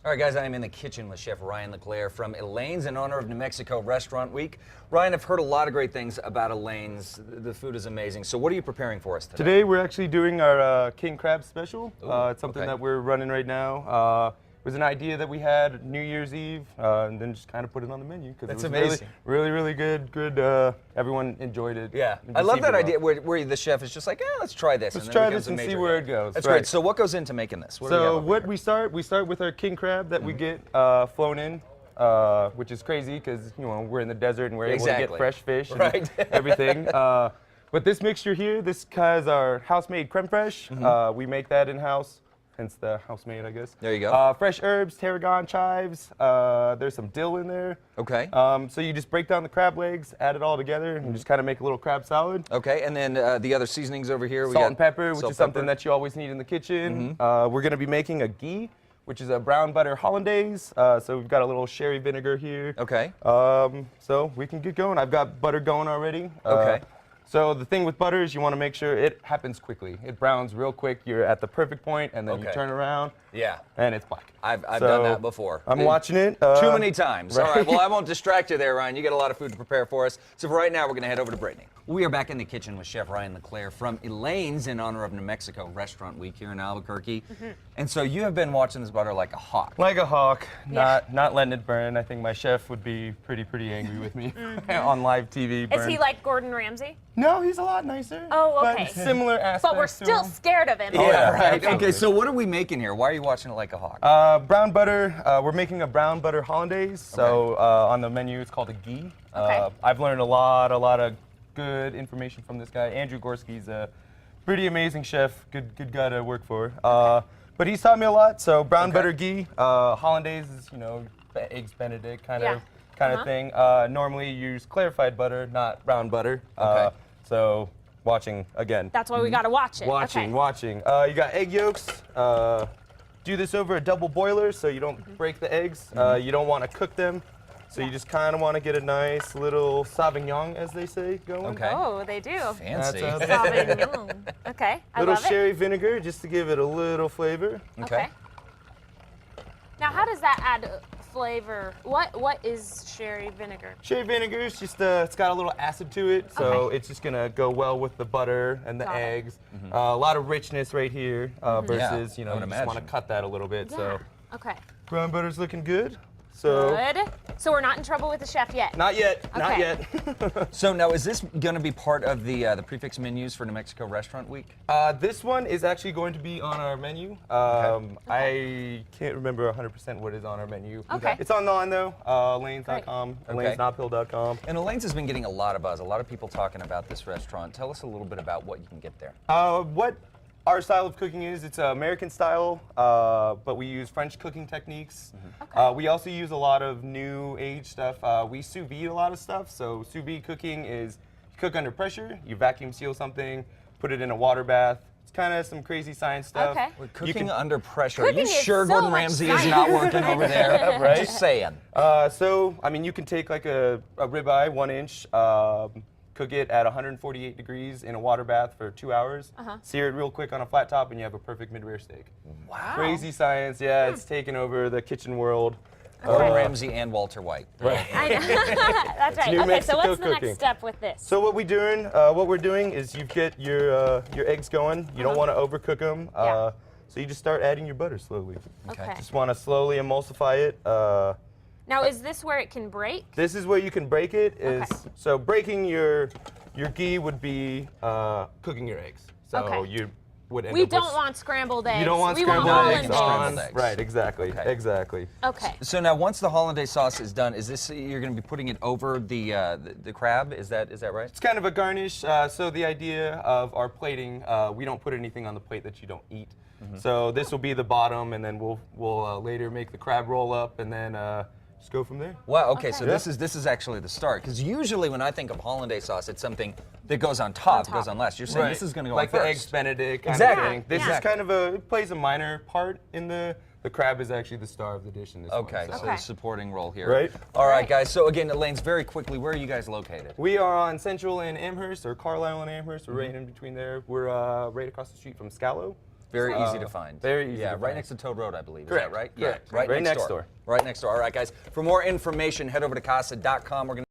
All right, guys, I am in the kitchen with Chef Ryan LeClaire from Elaine's in honor of New Mexico Restaurant Week. Ryan, I've heard a lot of great things about Elaine's. The food is amazing. So what are you preparing for us today? Today we're actually doing our king crab special. It's something that we're running right now. It was an idea that we had New Year's Eve, and then just kind of put it on the menu because it was amazing. really good. Everyone enjoyed it. Yeah, I love that idea where the chef is just like, let's try this. Let's and try then this and see major where hit. it goes. That's right. great. So what goes into making this? We start with our king crab that we get flown in, which is crazy because we're in the desert and we're able to get fresh fish and everything. But this mixture here, this has our house-made creme fraiche. We make that in-house. Hence the house-made, I guess. There you go. Fresh herbs, tarragon, chives. There's some dill in there. Okay. So you just break down the crab legs, add it all together, and just kind of make a little crab salad. Okay, and then the other seasonings over here. Salt and pepper, which is something that you always need in the kitchen. We're going to be making a ghee, which is a brown butter hollandaise. So we've got a little sherry vinegar here. Okay. So we can get going. I've got butter going already. Okay. So the thing with butter is you want to make sure it happens quickly. It browns real quick. You're at the perfect point, and then you turn around. Yeah. And it's black. I've done that before. I'm watching it. Too many times. Right. All right, well, I won't distract you there, Ryan. You got a lot of food to prepare for us. So for right now, we're going to head over to Brittany. We are back in the kitchen with Chef Ryan LeClaire from Elaine's in honor of New Mexico Restaurant Week here in Albuquerque. And so you have been watching this butter like a hawk. Like a hawk, not letting it burn. I think my chef would be pretty angry with me on live TV. Is he like Gordon Ramsay? No, he's a lot nicer. Oh, okay. But similar aspects. But we're still scared of him. Yeah, right. Okay, so what are we making here? Why are you watching it like a hawk? Brown butter. We're making a brown butter hollandaise. So on the menu, it's called a ghee. I've learned a lot of good information from this guy. Andrew Gorski's a pretty amazing chef. Good guy to work for. But he's taught me a lot. So brown butter ghee. Hollandaise is eggs Benedict kind of thing. Normally you use clarified butter, not brown butter. So watching again. That's why we gotta watch it. Watching. You got egg yolks. Do this over a double boiler so you don't break the eggs. You don't want to cook them. So you just kind of want to get a nice little sauvignon, as they say, going. Okay. Oh, they do. Fancy. Sauvignon. Okay, I little love it. sherry vinegar just to give it a little flavor. Okay. Now, how does that add flavor? What is sherry vinegar? Sherry vinegar is just it's got a little acid to it, so it's just gonna go well with the butter and the eggs. A lot of richness right here versus you just want to cut that a little bit. So brown butter's looking good. So good. So we're not in trouble with the chef yet? Not yet. Okay. Not yet. So now, is this going to be part of the prefix menus for New Mexico Restaurant Week? This one is actually going to be on our menu. I can't remember 100% what is on our menu. It's online though. Elaines.com, elainesnophill.com. And Elaine's has been getting a lot of buzz. A lot of people talking about this restaurant. Tell us a little bit about what you can get there. What our style of cooking is, it's American style, but we use French cooking techniques. We also use a lot of new age stuff. We sous vide a lot of stuff. So sous vide cooking is you cook under pressure, you vacuum seal something, put it in a water bath. It's kind of some crazy science stuff. We're cooking under pressure. Cooking Are you sure so Gordon Ramsay is not working over there? Right? Just saying. So, I mean, you can take like a ribeye, 1 inch, cook it at 148 degrees in a water bath for 2 hours. Sear it real quick on a flat top, and you have a perfect mid-rare steak. Wow. Crazy science, it's taken over the kitchen world. Gordon Ramsay and Walter White. Right. That's right. New Okay, so what's Mexico the cooking. next step with this? So what we're doing is you get your eggs going. You don't want to overcook them. So you just start adding your butter slowly. Okay. Just want to slowly emulsify it. Now, is this where it can break? This is where you can break it. So breaking your ghee would be cooking your eggs. So you would end We up don't with, want scrambled eggs. You don't want we scrambled want eggs hollandaise. on. Right, exactly. Exactly. Okay. So now, once the hollandaise sauce is done, is this you're going to be putting it over the crab? Is that right? It's kind of a garnish. So the idea of our plating, we don't put anything on the plate that you don't eat. So this will be the bottom, and then we'll later make the crab roll up, and then just go from there. Wow. Okay. So this is actually the start, because usually when I think of hollandaise sauce, it's something that goes on top, goes on last. You're saying this is going to go like on first. the eggs Benedict kind Exactly. of thing. This is kind of it plays a minor part in the crab is actually the star of the dish in this one. So the supporting role here. Right. All right, guys. So again, Elaine's, very quickly, where are you guys located? We are on Central and Amherst, or Carlisle and Amherst. We're right in between there. We're right across the street from Scalo. Very easy to find. Very easy Yeah, to right find. next to Toad Road, I believe. Correct, Is that right? correct. Yeah, right, Right next next door. door. Right next door. All right, guys. For more information, head over to casa.com. We're going to